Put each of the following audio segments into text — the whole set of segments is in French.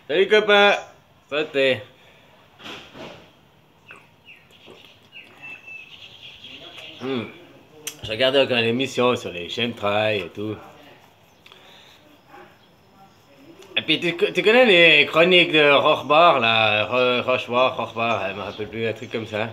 Salut copain! Santé! Hmm. Je regardais encore une émission sur les chemtrails et tout. Et puis tu connais les chroniques de Rochbar, là, Rochbar, je me rappelle plus, un truc comme ça.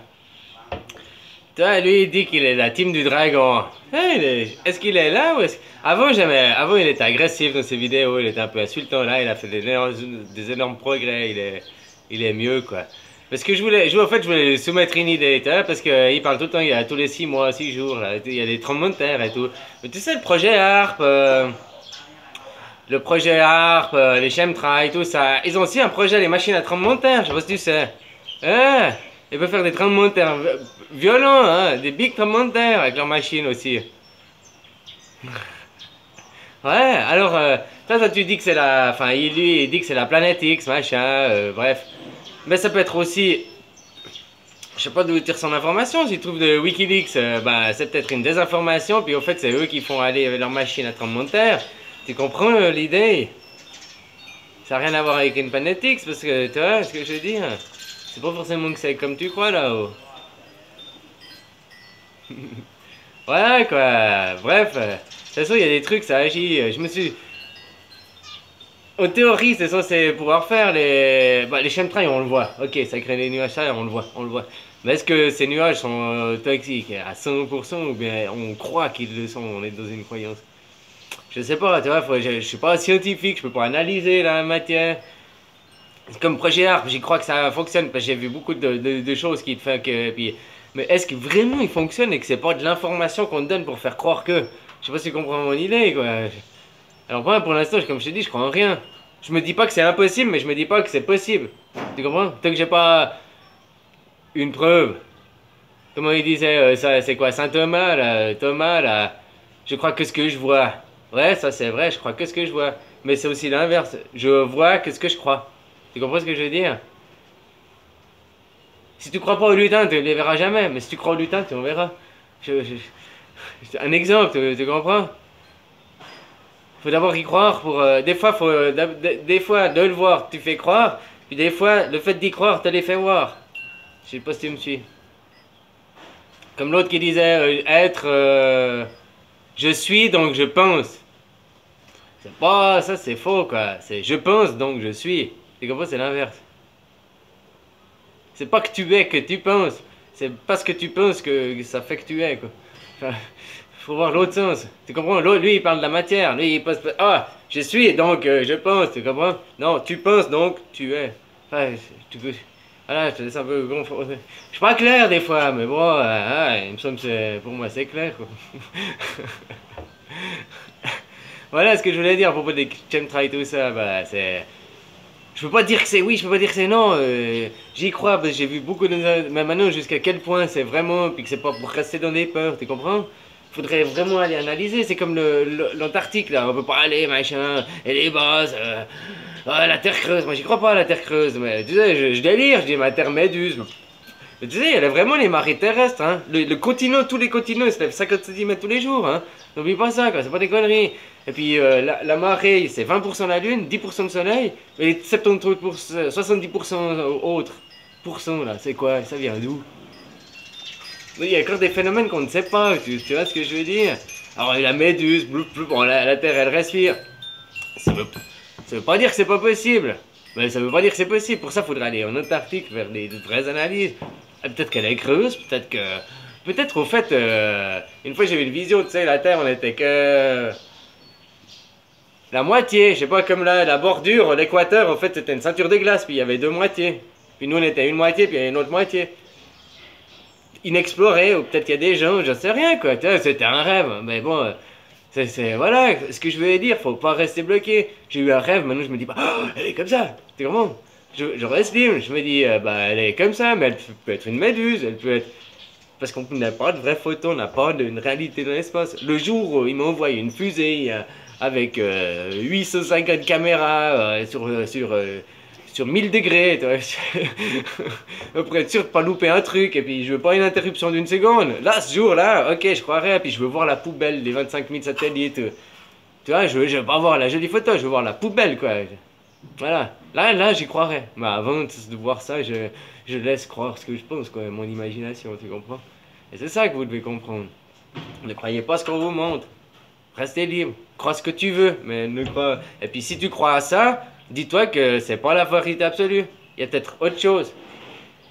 Tu vois, lui il dit qu'il est la team du dragon. Est-ce qu'il est là ou est-ce... Avant il était agressif dans ses vidéos, il était un peu insultant, là il a fait des énormes progrès, il est mieux quoi. Parce que en fait, je voulais lui soumettre une idée, tu vois, parce qu'il parle tout le temps, il y a tous les 6 mois, 6 jours, là, il y a des tremblements de terre et tout. Mais tu sais, le projet ARP, les chemtrails, tout ça, ils ont aussi un projet, les machines à tremblement de terre, je sais pas si tu sais. Ah, ils peuvent faire des tremblements de terre violents, hein, des big tremblements de terre avec leurs machines aussi. Ouais, alors, toi, tu dis que c'est la... Enfin, lui, il dit que c'est la planète X, machin, bref. Mais ça peut être aussi... Je sais pas d'où il tire son information, s'il trouve de Wikileaks, bah, c'est peut-être une désinformation, puis au fait, c'est eux qui font aller avec leur machine à tremblement de terre. Tu comprends l'idée? Ça n'a rien à voir avec une planète X, parce que, tu vois ce que je veux dire? C'est pas forcément que c'est comme tu crois, là-haut. Voilà, quoi. Bref, de toute façon, il y a des trucs, ça agit. Je me suis... En théorie, c'est censé pouvoir faire les... Bah, les chemtrails, on le voit. Ok, ça crée des nuages, ça, on le voit, on le voit. Mais est-ce que ces nuages sont toxiques à 100% ou bien on croit qu'ils le sont, on est dans une croyance? Je sais pas, tu vois, je suis pas scientifique, je peux pas analyser la matière. C'est comme projet ARP, j'y crois que ça fonctionne parce que j'ai vu beaucoup de choses qui te font que... Puis, mais est-ce que vraiment il fonctionne et que c'est pas de l'information qu'on te donne pour faire croire que... Je sais pas si tu comprends mon idée, quoi. Alors moi, pour l'instant, comme je te dis, je crois en rien. Je me dis pas que c'est impossible, mais je me dis pas que c'est possible. Tu comprends? Tant que j'ai pas une preuve. Comment il disait, ça, c'est quoi, Saint Thomas, là, Thomas, là, je crois que ce que je vois. Ouais, ça c'est vrai, je crois que ce que je vois. Mais c'est aussi l'inverse, je vois que ce que je crois. Tu comprends ce que je veux dire? Si tu crois pas au lutin, tu ne les verras jamais. Mais si tu crois au lutin, tu en verras. Un exemple, tu comprends? Faut d'abord y croire pour... des fois, de le voir, tu fais croire. Puis des fois, le fait d'y croire te les fait voir. Je sais pas si tu me suis. Comme l'autre qui disait je suis donc je pense. C'est pas ça, c'est faux quoi. C'est je pense donc je suis. Tu comprends, c'est l'inverse. C'est pas que tu es que tu penses. C'est parce que tu penses que ça fait que tu es quoi. Enfin, faut voir l'autre sens. Tu comprends? L'autre, lui, il parle de la matière. Lui, il pense ah, je suis donc je pense. Tu comprends? Non, tu penses donc tu es. Enfin, tu peux. Voilà, je te laisse un peu confondre. Je suis pas clair des fois, mais bon, il me semble que pour moi c'est clair quoi. Voilà ce que je voulais dire à propos des chemtrails tout ça. Bah, c'est. Je peux pas dire que c'est oui, je peux pas dire que c'est non. J'y crois parce que j'ai vu beaucoup de. Mais maintenant, jusqu'à quel point c'est vraiment. Puis que c'est pas pour rester dans des peurs, tu comprends? Faudrait vraiment aller analyser. C'est comme l'Antarctique là, on peut pas aller, machin. Et les bases. La Terre creuse. Moi, j'y crois pas à la Terre creuse. Mais tu sais, je délire, je dis ma Terre méduse. Mais tu sais, il y a vraiment les marées terrestres, hein. Le continent, tous les continents, ils se lèvent 50 cm tous les jours, hein. N'oublie pas ça, quoi, c'est pas des conneries. Et puis, la marée, c'est 20% la Lune, 10% le Soleil, et 73%, 70% autres. Là, c'est quoi? Ça vient d'où? Il y a encore des phénomènes qu'on ne sait pas, tu vois ce que je veux dire? Alors, la méduse, bon, la Terre, elle respire. Ça veut pas dire que c'est pas possible. Mais ça veut pas dire que c'est possible. Pour ça, il faudrait aller en Antarctique faire des vraies analyses. Peut-être qu'elle est creuse, peut-être que... Peut-être au fait, une fois j'ai vu une vision, tu sais, la Terre, on était que... La moitié, je sais pas, comme la bordure, l'équateur, en fait, c'était une ceinture de glace, puis il y avait deux moitiés. Puis nous, on était une moitié, puis il y avait une autre moitié. Inexplorée, ou peut-être qu'il y a des gens, j'en sais rien, quoi. Tu vois, c'était un rêve, mais bon... voilà, ce que je veux dire, faut pas rester bloqué. J'ai eu un rêve, maintenant je me dis pas, oh, elle est comme ça, tu comprends? Je reste libre, je me dis, bah elle est comme ça, mais elle peut être une méduse, elle peut être... Parce qu'on n'a pas de vraie photo, on n'a pas d'une réalité dans l'espace. Le jour où il m'a envoyé une fusée avec 850 caméras sur 1000 degrés, tu vois, pour être sûr de pas louper un truc, et puis je veux pas une interruption d'une seconde. Là, ce jour-là, ok, je croirais, puis je veux voir la poubelle des 25 000 satellites. Tu vois, je veux pas voir la jolie photo, je veux voir la poubelle, quoi. Voilà. Là, j'y croirais. Mais avant de voir ça, je laisse croire ce que je pense, quoi, mon imagination, tu comprends? Et c'est ça que vous devez comprendre. Ne croyez pas ce qu'on vous montre. Restez libre. Crois ce que tu veux, mais ne crois. Et puis si tu crois à ça, dis-toi que c'est pas la vérité absolue. Il y a peut-être autre chose.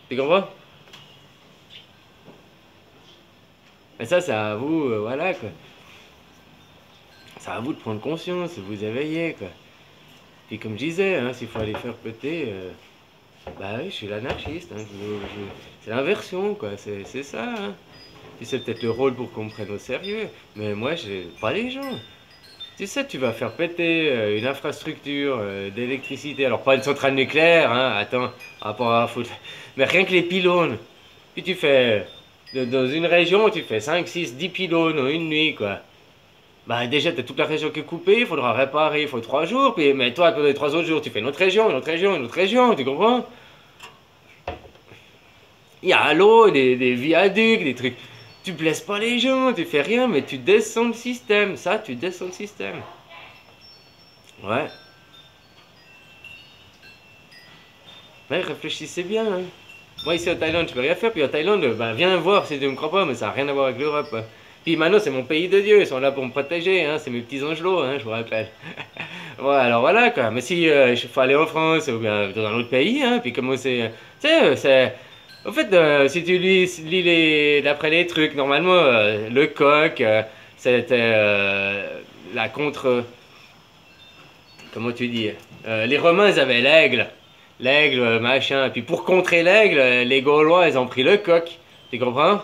Tu comprends? Et ça, c'est à vous, voilà quoi. C'est à vous de prendre conscience, de vous éveiller quoi. Puis comme je disais, hein, s'il faut aller faire péter, bah oui, je suis l'anarchiste. Hein, c'est l'inversion quoi, c'est ça. Hein. Puis c'est peut-être le rôle pour qu'on me prenne au sérieux. Mais moi, j'ai pas les gens. Tu sais, tu vas faire péter une infrastructure d'électricité. Alors, pas une centrale nucléaire, hein, attends, on va pas foutre. Mais rien que les pylônes. Puis tu fais. Dans une région, tu fais 5, 6, 10 pylônes en une nuit, quoi. Bah, déjà, t'as toute la région qui est coupée, il faudra réparer, il faut 3 jours. Puis, mais toi, pendant les 3 autres jours, tu fais une autre région, une autre région, une autre région, tu comprends? Il y a à l'eau, des viaducs, des trucs. Tu blesses pas les gens, tu fais rien, mais tu descends le système. Ça, tu descends le système. Ouais. Ouais, réfléchissez bien. Hein. Moi, ici en Thaïlande, je peux rien faire. Puis en Thaïlande, bah, viens voir si tu me crois pas, mais ça n'a rien à voir avec l'Europe. Hein. Puis maintenant, c'est mon pays de Dieu. Ils sont là pour me protéger. Hein. C'est mes petits angelots, hein, je vous rappelle. Ouais, alors voilà quoi. Mais si il faut aller en France ou bien dans un autre pays, hein, puis comment c'est. Tu sais, c'est. En fait, si tu lis d'après les trucs, normalement, le coq, c'était la contre. Comment tu dis? Les Romains, ils avaient l'aigle. L'aigle, machin. Et puis pour contrer l'aigle, les Gaulois, ils ont pris le coq. Tu comprends?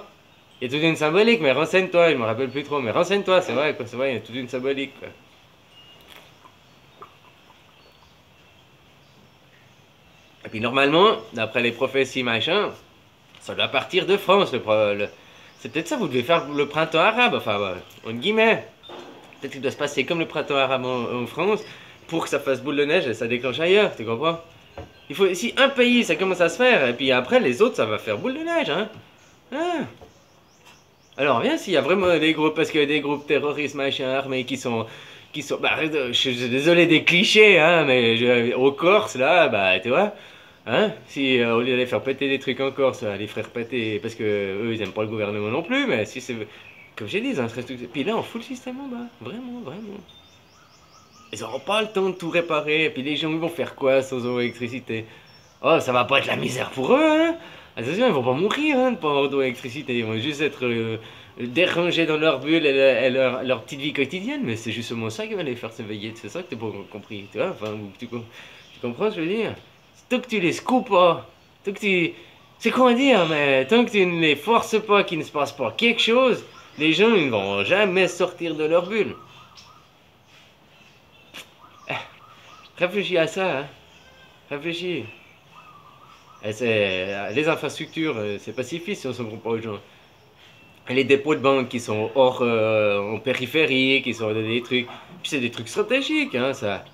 Il y a toute une symbolique, mais renseigne-toi, je me rappelle plus trop. Mais renseigne-toi, c'est vrai, quoi. C'est vrai, il y a toute une symbolique, quoi. Et puis normalement, d'après les prophéties, machin, ça doit partir de France. C'est peut-être ça, vous devez faire le printemps arabe, enfin, entre guillemets. Peut-être qu'il doit se passer comme le printemps arabe en France pour que ça fasse boule de neige et ça déclenche ailleurs, tu comprends? Il faut, si un pays ça commence à se faire, et puis après les autres ça va faire boule de neige, hein? Hein. Alors viens s'il y a vraiment des groupes, parce que des groupes terroristes machin armés bah, je suis désolé des clichés, hein, mais au Corse là, bah tu vois, hein, si au lieu d'aller faire péter des trucs en Corse, les frères péter, parce que eux ils aiment pas le gouvernement non plus, mais si c'est, comme j'ai dit, puis là on fout le système en bas, vraiment, vraiment. Ils auront pas le temps de tout réparer, et puis les gens ils vont faire quoi sans eau et électricité? Oh, ça va pas être la misère pour eux, hein? Attention, ils vont pas mourir, hein, de pas avoir d'eau et électricité, ils vont juste être dérangés dans leur bulle et leur petite vie quotidienne, mais c'est justement ça qui va les faire s'éveiller, c'est ça que t'as pas compris, tu vois? Enfin, tu comprends ce que je veux dire? Tant que tu les secoues pas, tant que tu... C'est quoi à dire, mais tant que tu ne les forces pas, qu'il ne se passe pas quelque chose, les gens ils ne vont jamais sortir de leur bulle. Réfléchis à ça, hein. Réfléchis. Les infrastructures, c'est pacifiste si on s'en prend pas aux gens. Et les dépôts de banque qui sont hors, en périphérie, qui sont des trucs. Puis c'est des trucs stratégiques, hein, ça.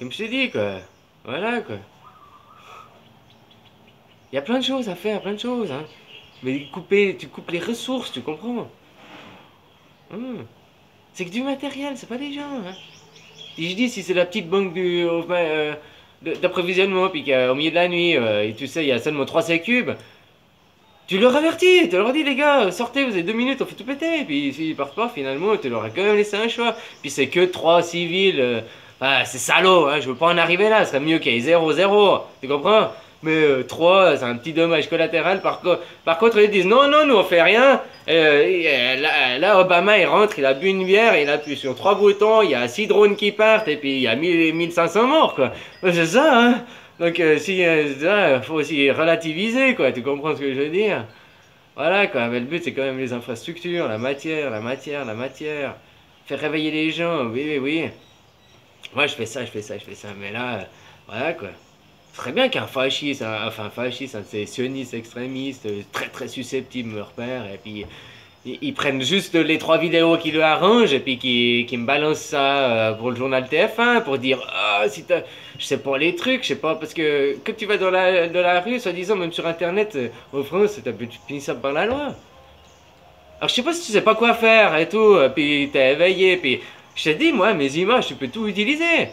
Comme je t'ai dit, quoi. Voilà, quoi. Il y a plein de choses à faire, plein de choses, hein. Mais tu coupes les ressources, tu comprends? Hum. C'est que du matériel, c'est pas des gens, hein. Si je dis, si c'est la petite banque d'approvisionnement, puis qu'au milieu de la nuit, et tu sais, il y a seulement 3 cubes, tu leur avertis, tu leur dis, les gars, sortez, vous avez 2 minutes, on fait tout péter. Puis s'ils partent pas, finalement, tu leur as quand même laissé un choix. Puis c'est que 3 civils, c'est salaud, hein, je veux pas en arriver là, ce serait mieux qu'il y ait 0-0, tu comprends? Mais 3, c'est un petit dommage collatéral. Par contre, ils disent non, non, nous on fait rien. Là, Obama il rentre, il a bu une bière, il appuie sur 3 boutons, il y a 6 drones qui partent, et puis il y a 1500 morts, quoi. Ouais, c'est ça, hein. Donc, faut aussi relativiser, quoi. Tu comprends ce que je veux dire? Voilà, quoi. Mais le but, c'est quand même les infrastructures, la matière, la matière, la matière. Faire réveiller les gens, oui, oui, oui. Moi, je fais ça, je fais ça, je fais ça. Mais là, voilà, quoi. Ce serait bien qu'un fasciste, enfin un fasciste, un sécessionniste extrémiste, très très susceptible me repère, et puis ils prennent juste les 3 vidéos qui lui arrangent, et puis qui me balancent ça pour le journal TF1, pour dire, ah, si t'as, je sais pas les trucs, je sais pas, parce que quand tu vas dans la rue, soi-disant, même sur Internet, en France, tu finis ça par la loi. Alors je sais pas si tu sais pas quoi faire et tout, puis t'es éveillé, puis je t'ai dit, moi, mes images, tu peux tout utiliser.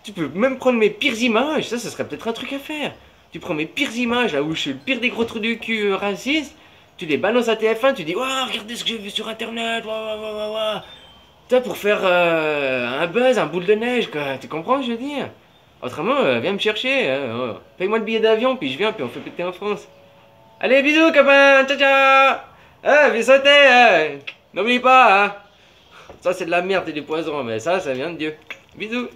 Tu peux même prendre mes pires images, ça serait peut-être un truc à faire. Tu prends mes pires images, là où je suis le pire des gros trous du cul racistes, tu les balances à TF1, tu dis, waouh, regardez ce que j'ai vu sur internet, waouh, waouh, waouh, waouh. Toi, pour faire un buzz, un boule de neige, quoi. Tu comprends ce que je veux dire? Autrement, viens me chercher, hein, oh. Paye-moi le billet d'avion, puis je viens, puis on fait péter en France. Allez, bisous, copain, ciao, ciao. Ah, viens sauter, hein. N'oublie pas, hein. Ça, c'est de la merde et du poison, mais ça vient de Dieu. Bisous.